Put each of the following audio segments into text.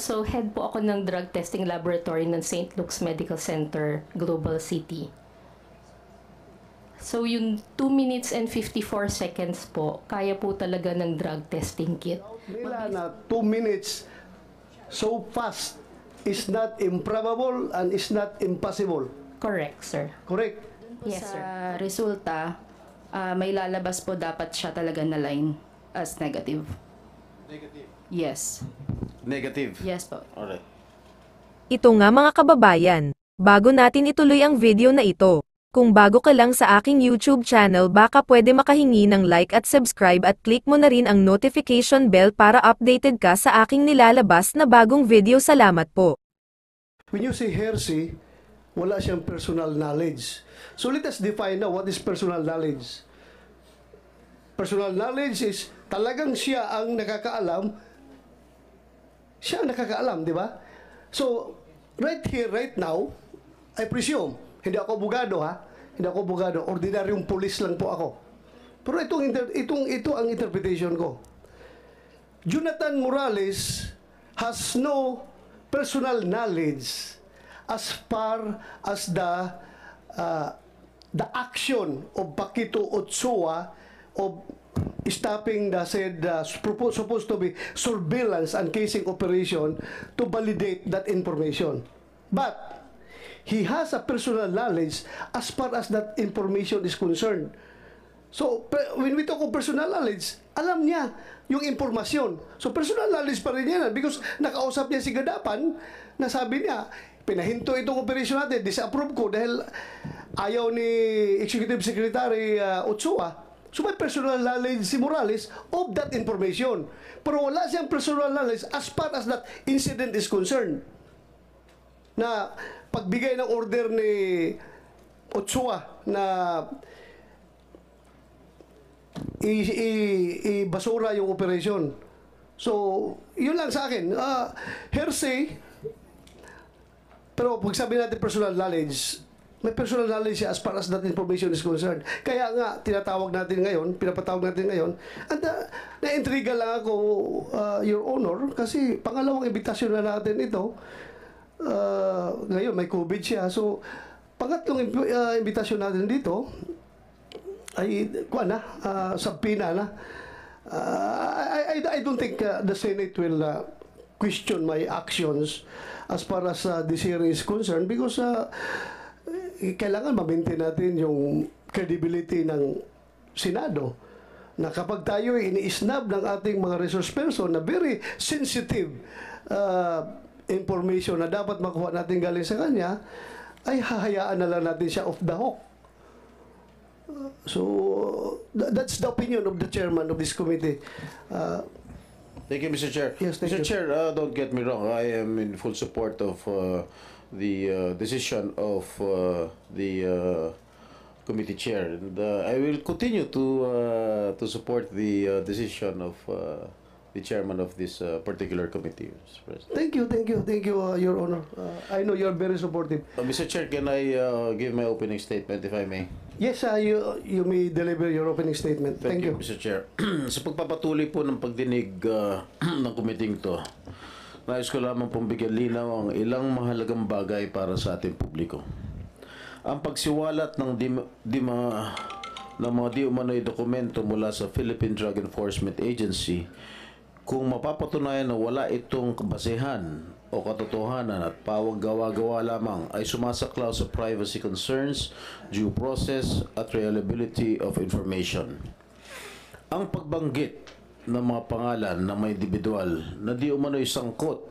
So head po ako ng drug testing laboratory ng St. Luke's Medical Center, Global City. So yung 2 minutes and 54 seconds po, kaya po talaga ng drug testing kit. Nila na 2 minutes so fast is not improbable and is not impossible. Correct, sir. Correct? Yes, sir. Sa resulta, may lalabas po dapat siya talaga na line as negative. Negative. Yes. Negative. Yes po. Alright. Ito nga mga kababayan, bago natin ituloy ang video na ito, kung bago ka lang sa aking YouTube channel baka pwede makahingi ng like at subscribe at click mo na rin ang notification bell para updated ka sa aking nilalabas na bagong video. Salamat po. When you say heresy, wala siyang personal knowledge. So let us define now what is personal knowledge. Personal knowledge is talagang siya ang nakakaalam. Siya ang nakakaalam, di ba? So, right here, right now, I presume, hindi ako abogado ha, hindi ako abogado, ordinaryong pulis lang po ako. Pero ito ang interpretation ko. Jonathan Morales has no personal knowledge as far as the action of Paquito Ochoa of stopping the said supposed to be surveillance and casing operation to validate that information. But he has a personal knowledge as far as that information is concerned. So, when we talk of personal knowledge, alam niya yung impormasyon. So, personal knowledge pa rin yan because nakausap niya si Gadapan na sabi niya, pinahinto itong operation natin, disapprove ko dahil ayaw ni Executive Secretary Ochoa. So, may personal knowledge si Morales of that information. Pero wala siyang personal knowledge as far as that incident is concerned. Na pagbigay ng order ni Ochoa na i-basura yung operation. So, yun lang sa akin. Hearsay, pero pag sabi natin personal knowledge, may personal knowledge siya as far as that information is concerned. Kaya nga, tinatawag natin ngayon, pinapatawag natin ngayon, at na-intriga lang ako, Your Honor, kasi pangalawang imbitasyon na natin ito, ngayon may COVID siya. So, pangatlong imbitasyon natin dito ay subpoena na. I don't think the Senate will question my actions as far as this hearing is concerned because kailangan ma-maintain natin yung credibility ng Senado na kapag tayo ini-snub ng ating mga resource person na very sensitive information na dapat makuha natin galing sa kanya, ay hahayaan na lang natin siya off the hook. So, that's the opinion of the chairman of this committee. Thank you, Mr. Chair. Yes, thank Mr. you. Chair, don't get me wrong. I am in full support of the decision of the committee chair, and I will continue to support the decision of the chairman of this particular committee, Mr. President. Thank you, Your Honor. I know you're very supportive. Mr. Chair, can I give my opening statement, if I may? Yes, you may deliver your opening statement. Thank you. Mr. Chair. Sa pagpapatuloy po ng pagdinig ng committee to, nais ko lamang pong bigyan linaw ang ilang mahalagang bagay para sa ating publiko. Ang pagsiwalat ng mga di umano'y dokumento mula sa Philippine Drug Enforcement Agency, kung mapapatunayan na wala itong kabasehan o katotohanan at pawag gawa-gawa lamang, ay sumasaklaw sa privacy concerns, due process at reliability of information. Ang pagbanggit ng mga pangalan ng mga individual na di umano'y sangkot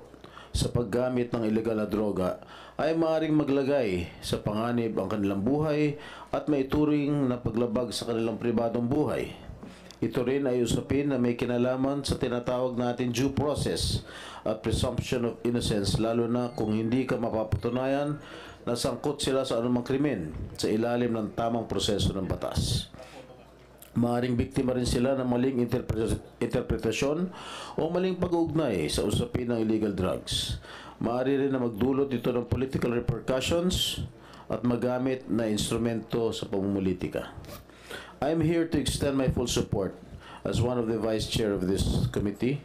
sa paggamit ng ilegal na droga ay maaaring maglagay sa panganib ang kanilang buhay at maituring na paglabag sa kanilang pribadong buhay. Ito rin ay usapin na may kinalaman sa tinatawag natin due process at presumption of innocence, lalo na kung hindi ka mapapatunayan na sangkot sila sa anumang krimen sa ilalim ng tamang proseso ng batas. Maaring biktima rin sila ng maling interpretasyon o maling pag-uugnay sa usapin ng illegal drugs. Maaari rin na magdulot ito ng political repercussions at magamit na instrumento sa pamumulitika. I am here to extend my full support as one of the vice chair of this committee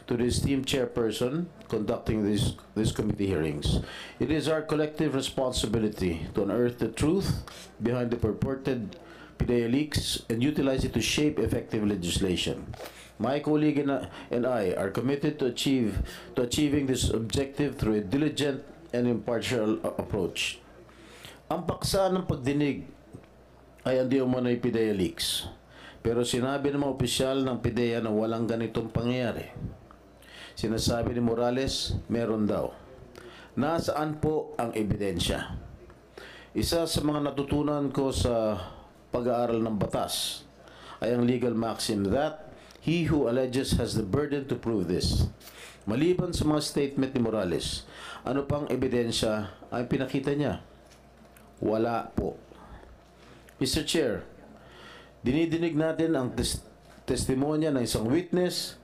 to to the esteemed chairperson conducting these committee hearings. It is our collective responsibility to unearth the truth behind the purported PIDEA leaks and utilize it to shape effective legislation. My colleague and I are committed to achieving this objective through a diligent and impartial approach. Ang paksa ng pagdinig ay hindi umano'y PIDEA leaks. Pero sinabi ng mga opisyal ng PIDEA na walang ganitong pangyayari. Sinasabi ni Morales, meron daw. Nasaan po ang ebidensya? Isa sa mga natutunan ko sa pag-aaral ng batas ay ang legal maxim that he who alleges has the burden to prove this. Maliban sa mga statement ni Morales, ano pang ebidensya ay pinakita niya? Wala po. Mr. Chair, dinidinig natin ang testimonya ng isang witness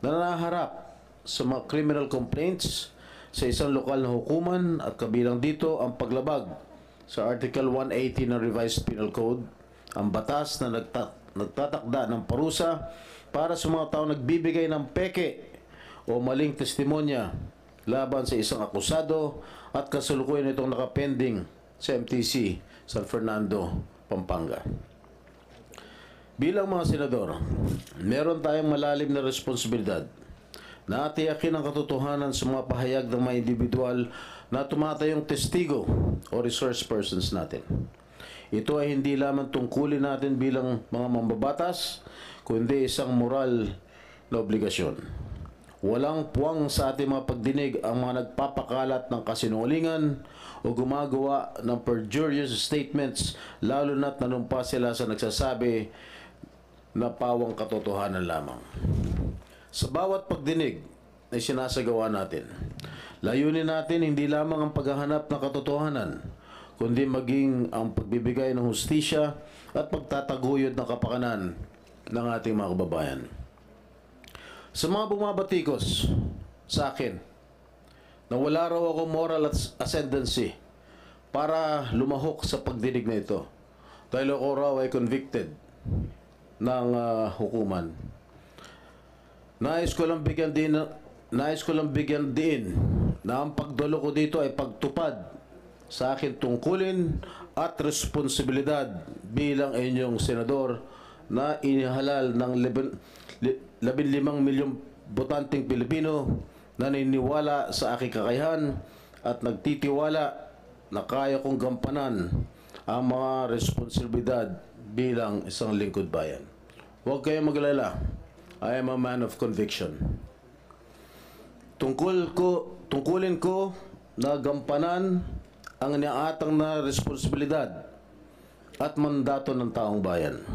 na naharap sa mga criminal complaints sa isang lokal na hukuman at kabilang dito ang paglabag sa Article 180 ng Revised Penal Code, ang batas na nagtatakda ng parusa para sa mga tao nagbibigay ng peke o maling testimonya laban sa isang akusado at kasalukuyan itong nakapending sa MTC San Fernando, Pampanga. Bilang mga senador, meron tayong malalim na responsibilidad na atiyakin ang katotohanan sa mga pahayag ng mga individual na tumatayong testigo o resource persons natin. Ito ay hindi lamang tungkulin natin bilang mga mambabatas, kundi isang moral na obligasyon. Walang puwang sa ating mga pagdinig ang mga nagpapakalat ng kasinungalingan o gumagawa ng perjurious statements, lalo na't nanumpa sila sa nagsasabi na pawang katotohanan lamang. Sa bawat pagdinig ay sinasagawa natin, layunin natin hindi lamang ang paghahanap ng katotohanan, kundi maging ang pagbibigay ng hustisya at pagtataguyod ng kapakanan ng ating mga kababayan. Sa mga bumabatikos sa akin na wala raw ako moral ascendancy para lumahok sa pagdinig na ito dahil ako raw ay convicted ng hukuman. Nais ko lang bigyan din na ang pagdalo ko dito ay pagtupad sa akin tungkulin at responsibilidad bilang inyong senador na inihalal ng 15 milyong botanteng Pilipino na naniniwala sa aking kakayahan at nagtitiwala na kaya kong gampanan ang mga responsibilidad bilang isang lingkod bayan. Huwag kayong maglala. I am a man of conviction. Tungkulin ko na gampanan ang iniaatang na responsibilidad at mandato ng taong bayan.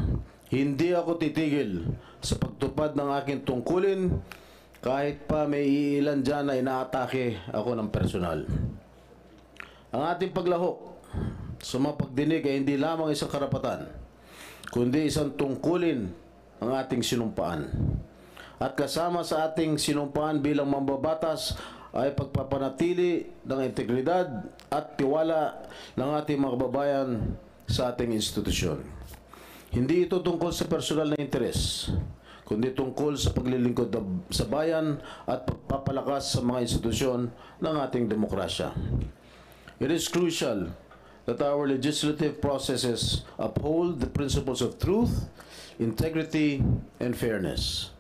Hindi ako titigil sa pagtupad ng aking tungkulin kahit pa may iilan dyan na inaatake ako ng personal. Ang ating paglahok sa mga pagdinig ay hindi lamang isang karapatan, kundi isang tungkulin ang ating sinumpaan. At kasama sa ating sinumpaan bilang mambabatas ay pagpapanatili ng integridad at tiwala ng ating mga kababayan sa ating institusyon. Hindi ito tungkol sa personal na interes, kundi tungkol sa paglilingkod sa bayan at pagpapalakas sa mga institusyon ng ating demokrasya. It is crucial that our legislative processes uphold the principles of truth, integrity, and fairness.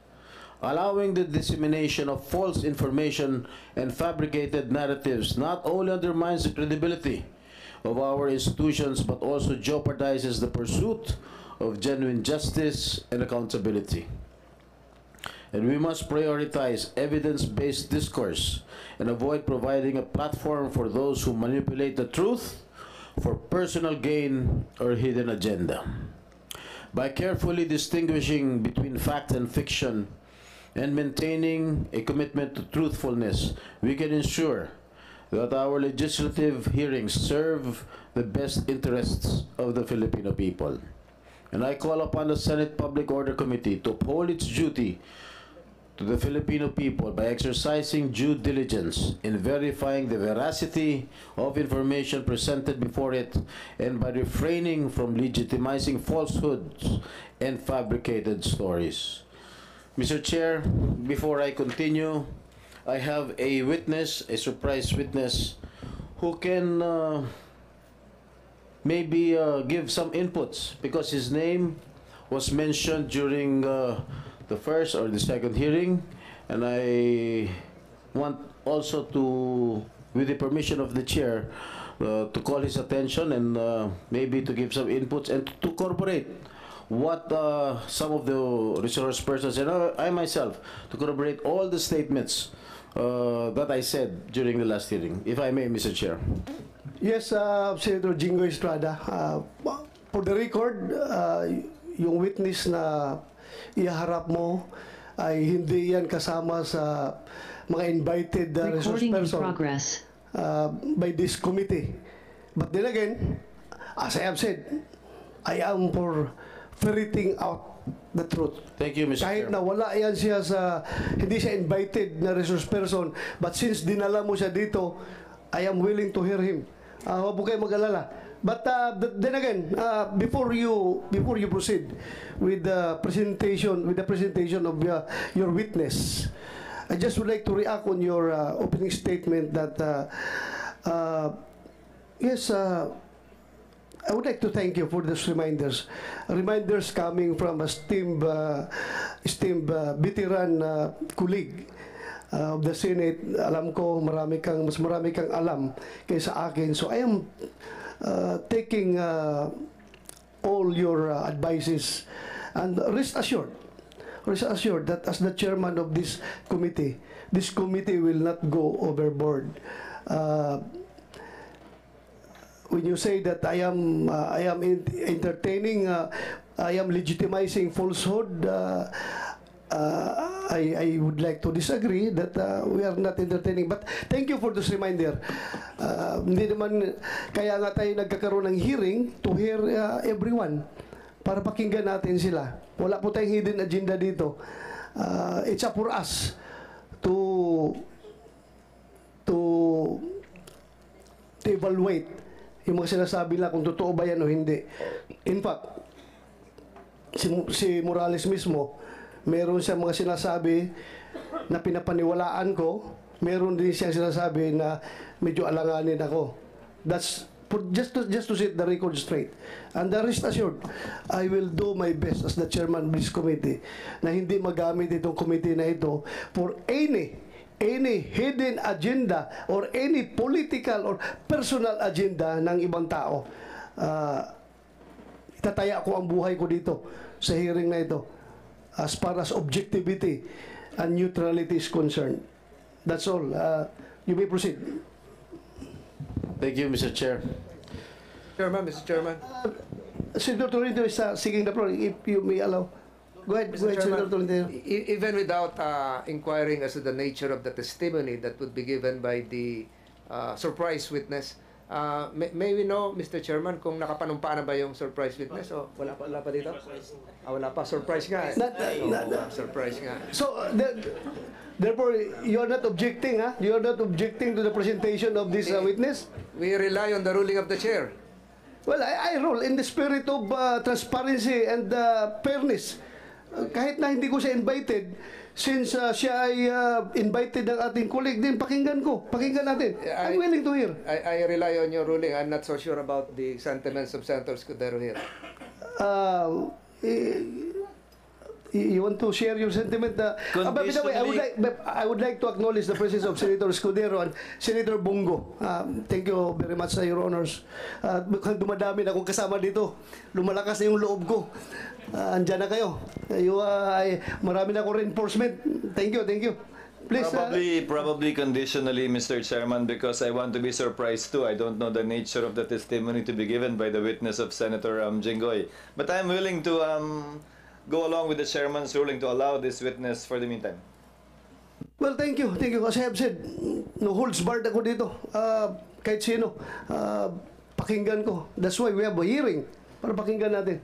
Allowing the dissemination of false information and fabricated narratives not only undermines the credibility of our institutions but also jeopardizes the pursuit of genuine justice and accountability. And we must prioritize evidence-based discourse and avoid providing a platform for those who manipulate the truth for personal gain or hidden agenda. By carefully distinguishing between fact and fiction and maintaining a commitment to truthfulness, we can ensure that our legislative hearings serve the best interests of the Filipino people. And I call upon the Senate Public Order Committee to uphold its duty to the Filipino people by exercising due diligence in verifying the veracity of information presented before it and by refraining from legitimizing falsehoods and fabricated stories. Mr. Chair, before I continue, I have a witness, a surprise witness, who can maybe give some inputs because his name was mentioned during the first or the second hearing, and I want also to, with the permission of the chair, to call his attention and maybe to give some inputs and to corroborate what some of the resource persons and I myself to corroborate all the statements that I said during the last hearing, if I may, Mr. Chair. Yes, Senator Jingo Estrada. For the record, yung witness na iharap mo ay hindi yan kasama sa mga invited resource Recording in person progress. by this committee. But then again, as I have said, I am for ferreting out the truth. Thank you, Mr. Kahit Chair. na wala yan siya sa, hindi siya invited na resource person, but since dinala mo siya dito, I am willing to hear him. Huwag po kayo mag-alala. But then again, before you proceed with the presentation of your witness, I just would like to react on your opening statement that yes, I would like to thank you for these reminders. Reminders coming from a esteemed veteran colleague of the Senate. Alam ko mas marami kang alam kaysa akin. So I am taking all your advices, and rest assured that as the chairman of this committee will not go overboard. When you say that I am entertaining, I am legitimizing falsehood, I would like to disagree that we are not entertaining. But thank you for this reminder. Hindi naman, kaya nga tayo nagkakaroon ng hearing to hear everyone para pakinggan natin sila. Wala po tayong hidden agenda dito. It's up for us to evaluate yung mga sinasabi lang kung totoo ba yan o hindi. In fact, si Morales mismo, meron siyang mga sinasabi na pinapaniwalaan ko, meron din siyang sinasabi na medyo alanganin ako. That's just to set the record straight. And the rest assured, I will do my best as the chairman of this committee na hindi magamit itong committee na ito for any hidden agenda or any political or personal agenda ng ibang tao. Itataya ko ang buhay ko dito sa hearing na ito as far as objectivity and neutrality is concerned. That's all. You may proceed. Thank you, Mr. Chair. Mr. Chairman. Senator Tolentino is seeking the floor, if you may allow. Go ahead, Senator Tolentino. Even without inquiring as to the nature of the testimony that would be given by the surprise witness, may we know, Mr. Chairman, kung nakapanumpa na ba yung surprise witness? O wala pa dito? Wala pa. Surprise nga. Surprise nga. So, therefore, you are not objecting, huh? You are not objecting to the presentation of this witness? We rely on the ruling of the chair. Well, I rule in the spirit of transparency and fairness. Kahit na hindi ko siya invited, since siya ay invited ng ating colleague din, pakinggan natin. I'm willing to hear. I rely on your ruling. I'm not so sure about the sentiments of Senator Escudero here. You want to share your sentiment? By the way, I would like to acknowledge the presence of Senator Escudero and Senator Bongo. Thank you very much, Your Honors. Mukhang dumadami na akong kasama dito. Lumalakas na yung loob ko. Andyan na kayo. Marami na akong reinforcement. Thank you. Please. Probably conditionally, Mr. Chairman, because I want to be surprised too. I don't know the nature of the testimony to be given by the witness of Senator Jinggoy. But I'm willing to go along with the chairman's ruling to allow this witness for the meantime. Well, thank you. As I have said, no holds barred ako dito. Kahit sino. Pakinggan ko. That's why we have a hearing. Para pakinggan natin.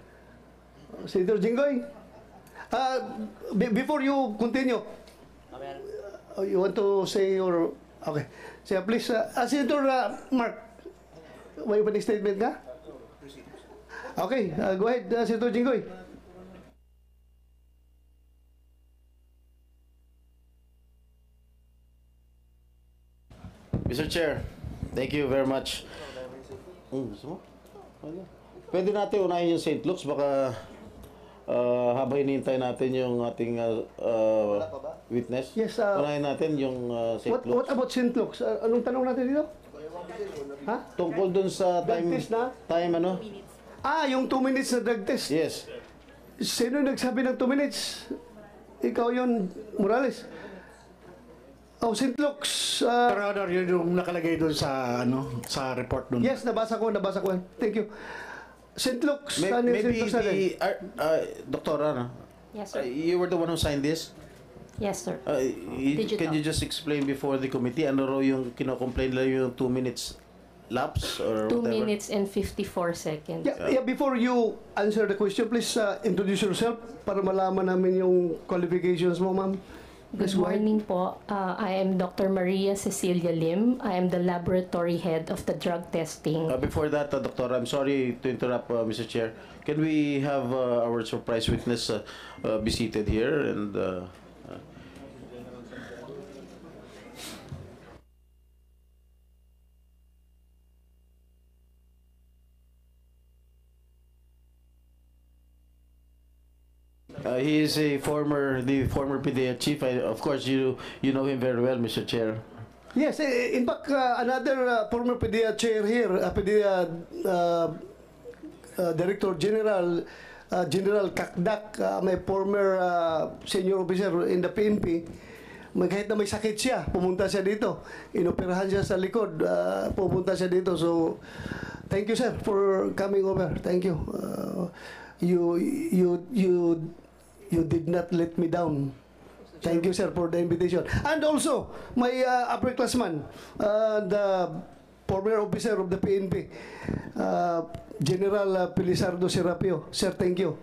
Senator Jinggoy. Before you continue, you want to say your... Okay. So please, Senator Mark, may opening statement ka? Okay. Go ahead, Senator Jinggoy. Mr. Chair, thank you very much. Gusto mo? Pwede natin unahin yung St. Luke's, baka habang hinihintay natin yung ating witness. Yes, unahin natin yung St. What Luke's. about St. Luke's? Anong tanong natin dito? Ha? Tungkol dun sa Drug time, test na? Yung 2 minutes na drug test. Yes. Sino nagsabi ng 2 minutes? Ikaw yun, Morales. Oh, St. Luke's. Your Honor, yun yung nakalagay doon sa sa report doon. Yes, nabasa ko. Thank you. St. Luke's. Ano yung St. Maybe Luke's natin? Doktora, no? Yes, sir. You were the one who signed this? Yes, sir. Can Digital. you just explain before the committee ano raw yung kino-complain lang yung 2 minutes lapse or 2 whatever? minutes and 54 seconds. Yeah, before you answer the question, please introduce yourself para malaman namin yung qualifications mo, ma'am. Good Please go ahead. morning po. I am Dr. Maria Cecilia Lim. I am the laboratory head of the drug testing. Before that, Doctor, I'm sorry to interrupt, Mr. Chair. Can we have our surprise witness be seated here? And he is the former PDEA chief. Of course, you know him very well, Mr. Chair. Yes, in fact, another former PDEA chair here, PDEA Director General, General Kakdak, may former senior officer in the PNP. Kahit na may sakit siya, pumunta siya dito. Inoperahan siya sa likod, pumunta siya dito. So, thank you, sir, for coming over. Thank you. You did not let me down. Thank you, sir, for the invitation. And also, my upperclassman, the former officer of the PNP, General Pilisardo Serapio. Sir, thank you.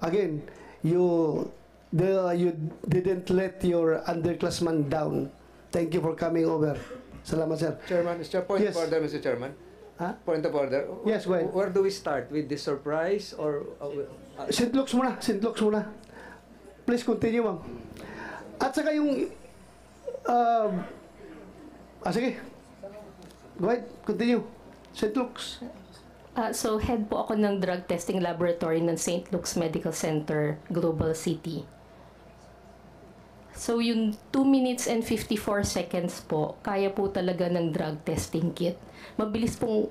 Again, you didn't let your underclassman down. Thank you for coming over. Salamat, sir. Chairman, point Yes. of order, Mr. Chairman. Ha? Point of order. Yes, go ahead. Where do we start? With the surprise or... St. Luke's muna. St. Luke's muna. Please continue, ma'am. At saka yung... sige. Go ahead. Continue. St. Luke's. So, head po ako ng drug testing laboratory ng St. Luke's Medical Center, Global City. So, yung 2 minutes and 54 seconds po, kaya po talaga ng drug testing kit. Mabilis pong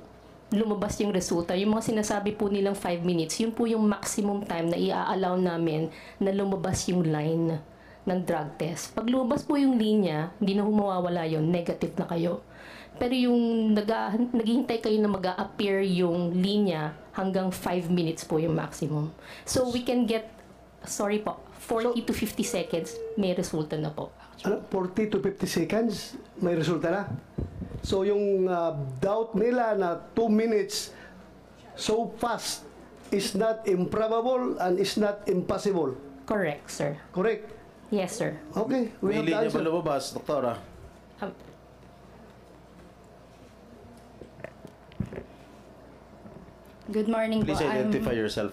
lumabas yung resulta. Yung mga sinasabi po nilang 5 minutes, yun po yung maximum time na i-allow namin na lumabas yung line ng drug test. Pag lumabas po yung linya, hindi na humawawala yun, negative na kayo. Pero yung naghihintay kayo na mag-a-appear yung linya, hanggang 5 minutes po yung maximum. So we can get, 40 to 50 seconds, may resulta na po. 40 to 50 seconds, may resulta na. So yung doubt nila na 2 minutes so fast is not improbable and is not impossible. Correct, sir. Correct? Yes, sir. Okay, we May have the linya ba answer. lumabas, Doktora? Good morning Please po. identify yourself.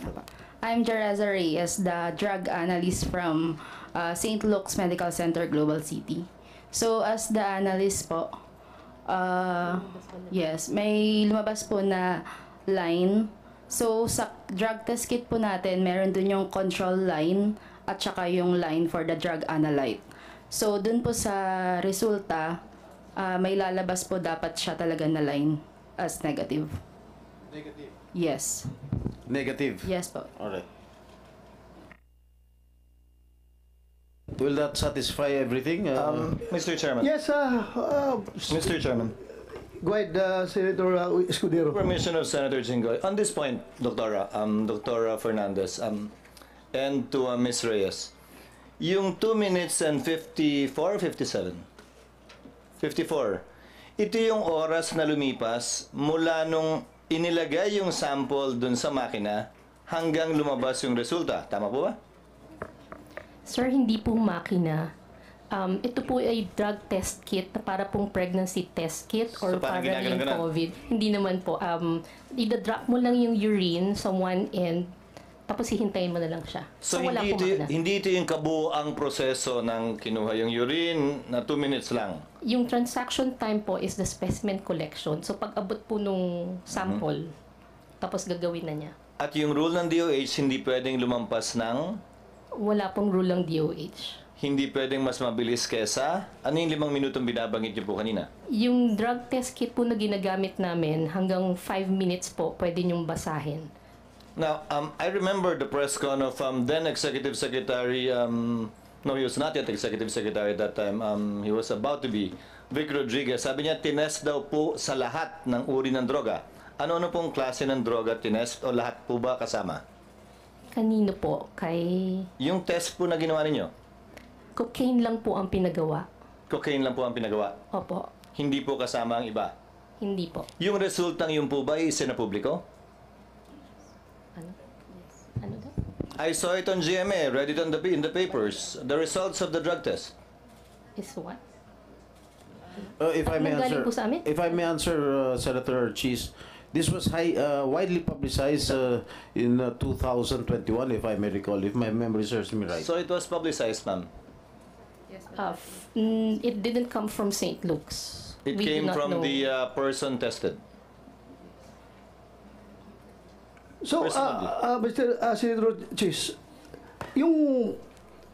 I'm Jereza Reyes, the drug analyst from St. Luke's Medical Center, Global City. So, as the analyst po, yes, may lumabas po na line. So, sa drug test kit po natin, meron dun yung control line at saka yung line for the drug analyte. So, dun po sa resulta, may lalabas po dapat siya talaga na line as negative. Negative. Yes. Negative. Yes po. Alright. Will that satisfy everything? Mr. Chairman. Yes, Mr. Chairman. go ahead, Senator Escudero. Permission of Senator Jinggoy. On this point, Dr. Fernandez, and to Ms. Reyes, yung 2 minutes and 54, 57? 54. Ito yung oras na lumipas mula nung inilagay yung sample dun sa makina hanggang lumabas yung resulta. Tama po ba? Sir, hindi po makina. Ito po ay drug test kit na para pong pregnancy test kit or So, parang para yung ginaganon-ganon? COVID. Hindi naman po. Ida-drop mo lang yung urine sa one end, Tapos hihintayin mo na lang siya. So, wala hindi pong ito, makina. hindi ito yung kabuuang proseso ng kinuha yung urine na 2 minutes lang. Yung transaction time po is the specimen collection. So pag abot po nung sample, tapos gagawin na niya. At yung rule ng DOH, hindi pwedeng lumampas ng, Wala pong rule ng DOH. hindi pwedeng mas mabilis kesa, ano yung 5 minutong binabanggit niyo po kanina? Yung drug test kit po na ginagamit namin, hanggang 5 minutes po pwede niyong basahin. Now, I remember the press con of then Executive Secretary, no, he was not yet Executive Secretary at that time, he was about to be, Vic Rodriguez. Sabi niya, tinest daw po sa lahat ng uri ng droga. Ano-ano pong klase ng droga tinest o lahat po ba kasama? Kanino po? Kay Yung test po na ginawa ninyo, cocaine lang po ang pinagawa. cocaine lang po ang pinagawa. Opo, Hindi po kasama ang iba. hindi po. Yung resultang yun po ba isinapubliko? Ano daw? I saw it on GMA, read it on in the papers. The results of the drug test. Is what? If I may Nanggaling answer, po sa amin? if I may answer, Senator Cheese, this was widely publicized in 2021, if I may recall, if my memory serves me right. So it was publicized, ma'am. It didn't come from St. Luke's. It We do came not from know. the person tested. So, Personally. Mr. Senator Chis, yung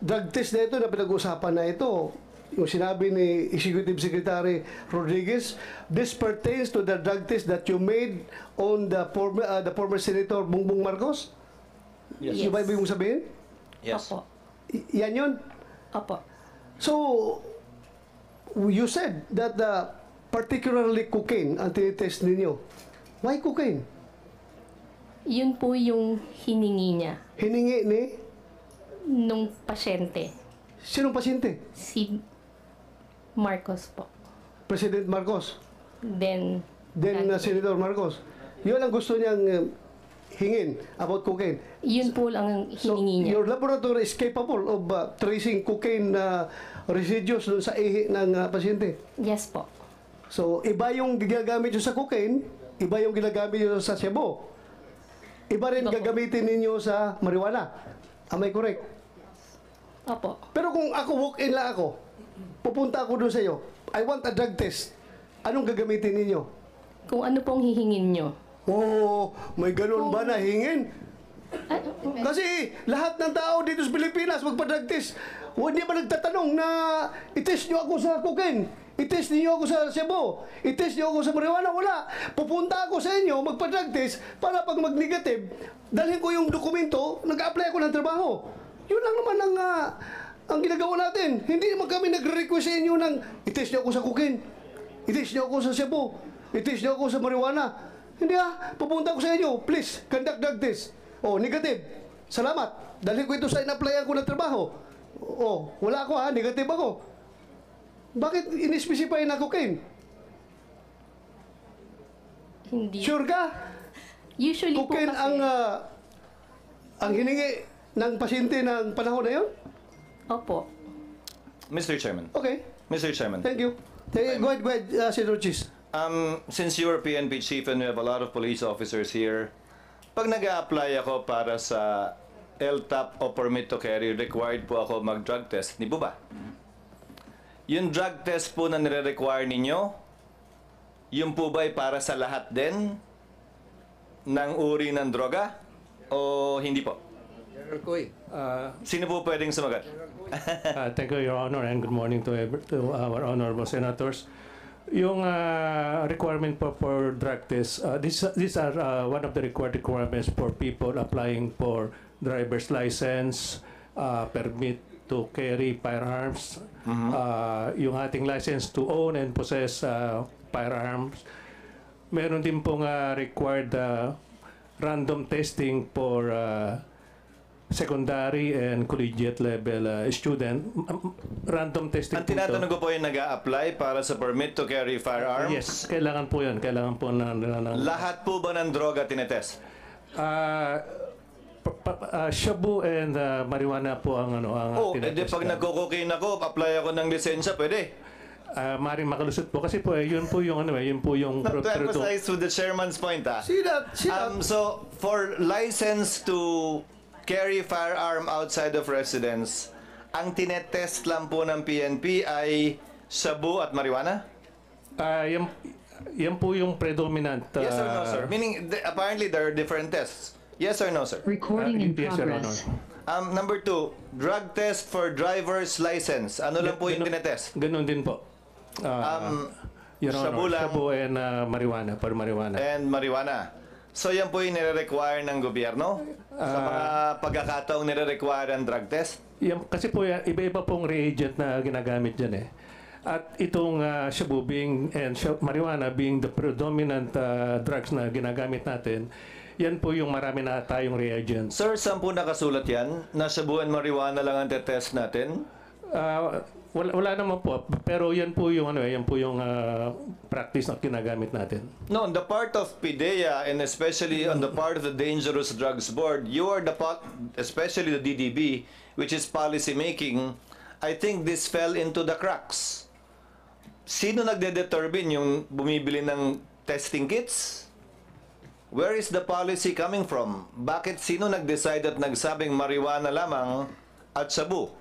drug test na ito na pinag-usapan na ito, yung sinabi ni Executive Secretary Rodriguez, this pertains to the drug test that you made on the former Senator Bongbong Marcos? Yes. Yung ba ibig mong sabihin? Yes. Opo. Yan yun? Opo. So, you said that particularly cocaine ang tinitest ninyo. Why cocaine? Yun po yung hiningi niya Hiningi ni nung pasyente. sinong pasyente? Si Marcos po. President Marcos. Then Senator Marcos. Yun ang gusto niyang hingin about cocaine. yun po lang ang So, hiningi niya. your laboratory is capable of tracing cocaine residues doon sa ihi ng pasyente. Yes po. So, iba yung ginagamit nyo sa cocaine, iba yung ginagamit nyo sa shabu. Iba rin Iba po. gagamitin ninyo sa marijuana. Am I correct? Opo. Pero kung ako, walk-in lang ako, pupunta ako doon sa iyo, I want a drug test. Anong gagamitin ninyo? Kung ano pong hihingin nyo. Oh, may ganun ba na hingin? Kasi lahat ng tao dito sa Pilipinas magpa-drug test. Hindi ba nagtatanong na i-test nyo ako sa cocaine? I-test niyo ako sa Cebu? I-test niyo ako sa marijuana? Wala. Pupunta ako sa inyo, magpa-drug test para pag mag-negative, dalhin ko yung dokumento, nag-apply ako ng trabaho. Yun lang naman ang ginagawa natin. Hindi naman kami nagre-request sa inyo ng i-test niyo ako sa cocaine. I-test niyo ako sa Cebu. I-test niyo ako sa marijuana. Hindi pupunta ako sa inyo. Please, conduct drug test. Oh, negative. Salamat. Dahil ko ito sa in-applyan ko ng trabaho. Oh, wala ako negative ako. Bakit in-specify na cocaine? Hindi. Sure ka? Usually Cocaine po kasi. ang hiningi ng pasyente ng panahon na yun? Opo. Mr. Chairman. Okay. Mr. Chairman. Thank you. Go ahead, Senator Chis. Since you're PNP chief and we have a lot of police officers here, pag nag-a-apply ako para sa LTAP o permit to carry, required po ako mag-drug test. Di po ba? Yung drug test po na nire-require ninyo, yung po ba ay para sa lahat din ng uri ng droga? O hindi po? General Coy, Sino po pwedeng sumagot? Thank you, Your Honor, and good morning to our honorable senators. Yung requirement po for drug test, these are one of the required requirements for people applying for driver's license, permit to carry firearms, yung ating license to own and possess firearms. Meron din pong required random testing for secondary and collegiate level student. Random testing Ang tinatanong ko po yung nag-a-apply para sa permit to carry firearms. Yes, kailangan po yun. Kailangan po na Lahat po ba ng droga tinetest? shabu and marijuana po ang ang Edi pag nagko-cocaine ako, apply ako ng lisensya, pwede. maring makalusot po kasi po yun po yung yun po yung To emphasize to the chairman's point, See that? So, for license to carry firearm outside of residence, ang tinetest lang po ng PNP ay shabu at marijuana? Yan po yung predominant. Yes or no, sir? Meaning, apparently there are different tests. Yes or no, sir? Recording in yes, Your progress. Honor. Number 2, drug test for driver's license. Ano lang po yung tinetest? Ganun din po. Your shabu Honor, lang. shabu and marijuana, for marijuana. And marijuana. So yan po yung nire-require ng gobyerno sa mga pagkakataong nire-require ang drug test? Yan, kasi po iba-iba pong reagent na ginagamit dyan eh. At itong shabu and marijuana being the predominant drugs na ginagamit natin, yan po yung marami na tayong reagents. Sir, saan po nakasulat yan? Na shabu and marijuana lang ang test natin? Wala naman po, pero yan po yung practice na ginagamit natin. No, on the part of PIDEA and especially on the part of the Dangerous Drugs Board, you are the part, especially the DDB, which is policy making. I think this fell into the cracks. Sino nagde-determine yung bumibili ng testing kits? Where is the policy coming from? Bakit sino nag-decide at nagsabing marijuana lamang at shabu?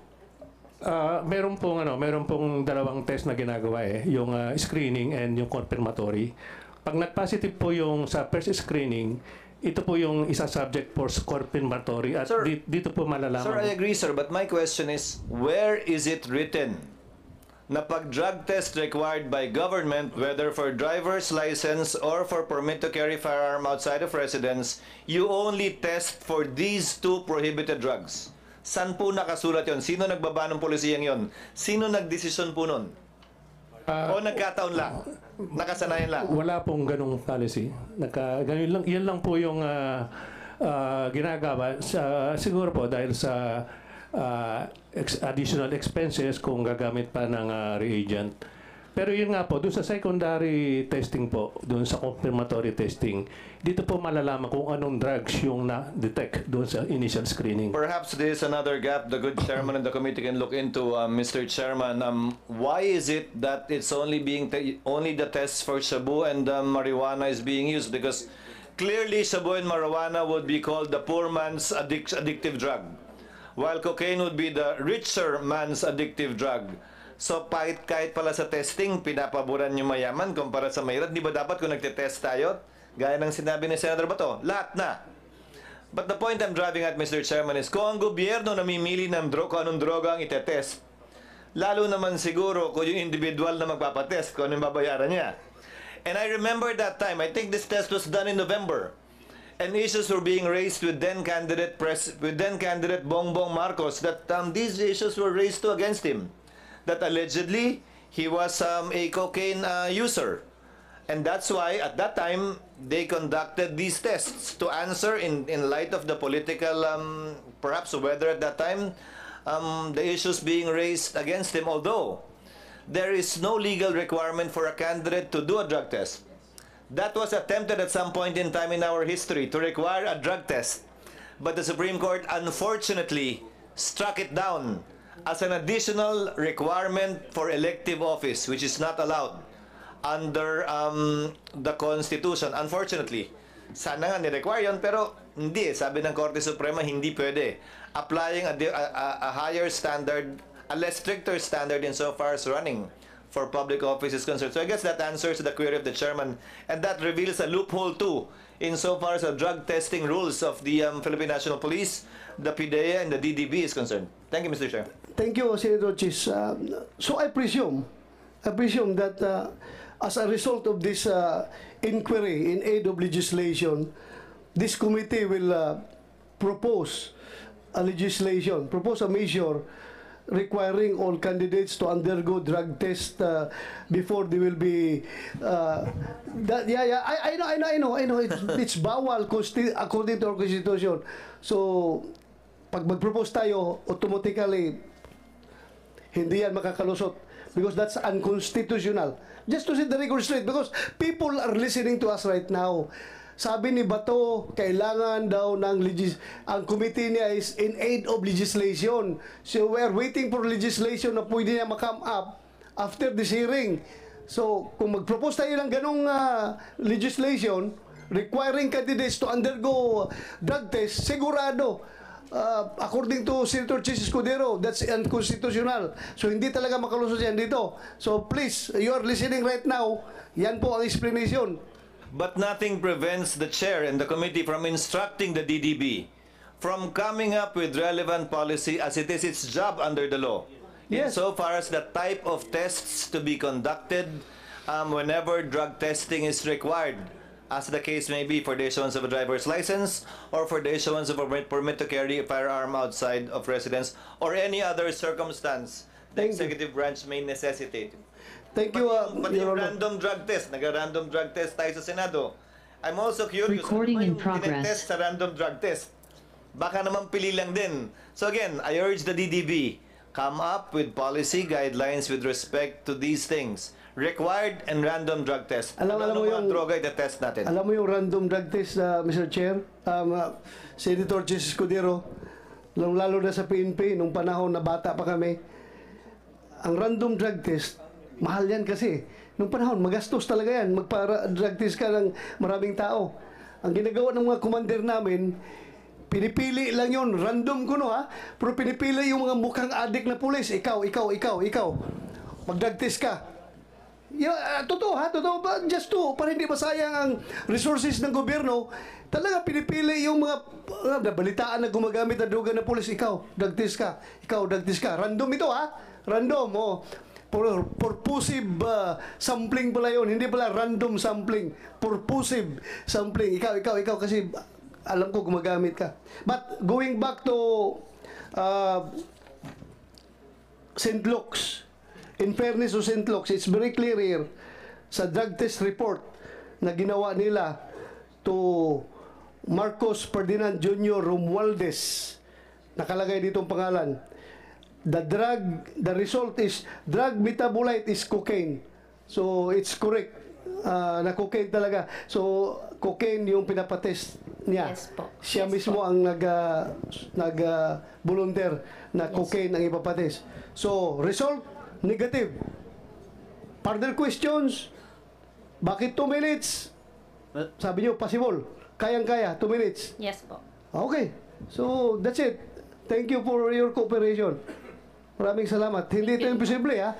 Meron pong dalawang test na ginagawa eh, yung screening and yung confirmatory. Pag nag-positive po yung sa first screening, ito po yung isa subject for confirmatory at Sir, dito po malalaman. Sir, I agree, sir, but my question is, where is it written na pag drug test required by government, whether for driver's license or for permit to carry firearm outside of residence, you only test for these two prohibited drugs? San po nakasulat yon? Sino nagbaba ng polisiyang yon? Sino nagdesisyon po nun? O nagkataon lang? Nakasanayan lang? Wala pong ganong policy. Yan lang po yung ginagawa. Siguro po dahil sa additional expenses kung gagamit pa ng reagent. Pero yun nga po, doon sa secondary testing po, doon sa confirmatory testing, dito po malalaman kung anong drugs yung na-detect doon sa initial screening. Perhaps there is another gap the good chairman and the committee can look into, Mr. Chairman. Why is it that it's only only the tests for shabu and marijuana is being used? Because clearly shabu and marijuana would be called the poor man's addictive drug, while cocaine would be the richer man's addictive drug. So kahit pala sa testing, pinapaboran yung mayaman kumpara sa mahirap. Di ba dapat kung nagtitest tayo, gaya ng sinabi ni Senator Bato, lahat na. But the point I'm driving at, Mr. Chairman, is kung ang gobyerno namimili ng kung anong droga ang itetest, lalo naman siguro kung yung individual na magpapatest, kung anong babayaran niya. And I remember that time, I think this test was done in November, and issues were being raised with then candidate Bongbong Marcos that these issues were raised to against him. That allegedly he was a cocaine user. And that's why at that time they conducted these tests to answer in light of the political perhaps weather at that time, the issues being raised against him, although there is no legal requirement for a candidate to do a drug test. That was attempted at some point in time in our history to require a drug test, but the Supreme Court unfortunately struck it down as an additional requirement for elective office, which is not allowed under the Constitution. Unfortunately, sana nga ni-require yun, pero hindi. Sabi ng Korte Suprema, hindi pwede. Applying a higher standard, a less stricter standard insofar as running for public office is concerned. So I guess that answers the query of the chairman, and that reveals a loophole too insofar as the drug testing rules of the Philippine National Police, the PIDEA, and the DDB is concerned. Thank you, Mr. Chair. Thank you, Senator Chis. So I presume that as a result of this inquiry in aid of legislation, this committee will propose a measure requiring all candidates to undergo drug test before they will be. I know. It's bawal according to our constitution. So, pag mag-propose tayo, automatically hindi yan makakalusot because that's unconstitutional. Just to set the record straight, because people are listening to us right now. Sabi ni Bato, kailangan daw ng ang committee niya is in aid of legislation. So we are waiting for legislation na pwede niya ma-come up after this hearing. So kung mag-propose tayo ng ganong legislation requiring candidates to undergo drug test, sigurado according to Senator Chis Escudero, that's unconstitutional. So hindi talaga makalusot yan dito. So please, you are listening right now. Yan po ang explanation. But nothing prevents the chair and the committee from instructing the DDB from coming up with relevant policy as it is its job under the law. Yes. Insofar as the type of tests to be conducted whenever drug testing is required, as the case may be for the issuance of a driver's license or for the issuance of a permit to carry a firearm outside of residence or any other circumstance the Thank you. executive branch may necessitate. Thank you, Pati Your yung Honor. random drug test, nag-random drug test tayo sa Senado. I'm also curious, Recording ano in ba yung progress. tinetest sa random drug test? Baka naman pili lang din. So again, I urge the DDB, come up with policy guidelines with respect to these things. Required and random drug test. Alam mo mga yung- droga itetest natin? Alam mo yung random drug test, Mr. Chair, Senator Chis Escudero, lalo na sa PNP, nung panahon na bata pa kami, ang random drug test, mahal yan kasi. Nung panahon, magastos talaga yan. Magpa-drug test ka ng maraming tao. Ang ginagawa ng mga commander namin, pinipili lang yun. Random ko no ha. Pero pinipili yung mga mukhang adik na pulis. Ikaw. Mag-drug test ka. Totoo ha, totoo ba? Just to, para hindi masayang ang resources ng gobyerno, talaga pinipili yung mga nabalitaan na gumagamit ng droga na pulis. Ikaw, drug test ka. Random ito ha. Random, oh. Purposive sampling pala yun. Hindi pala random sampling. Purposive sampling. Ikaw kasi alam ko gumagamit ka. But going back to St. Luke's, in fairness to St. Luke's, it's very clear here sa drug test report na ginawa nila to Marcos Ferdinand Jr. Romualdez. Nakalagay dito ang pangalan. The result is drug metabolite is cocaine. So it's correct na cocaine talaga. So cocaine yung pinapatest niya. Yes po. Siya Yes mismo po. ang volunteer na cocaine ang ipapatest. So result negative. Further questions? Bakit 2 minutes? Sabi niyo possible. Kayang-kaya 2 minutes. Yes po. Okay. So that's it. Thank you for your cooperation. Maraming salamat. Hindi ito imposible ha.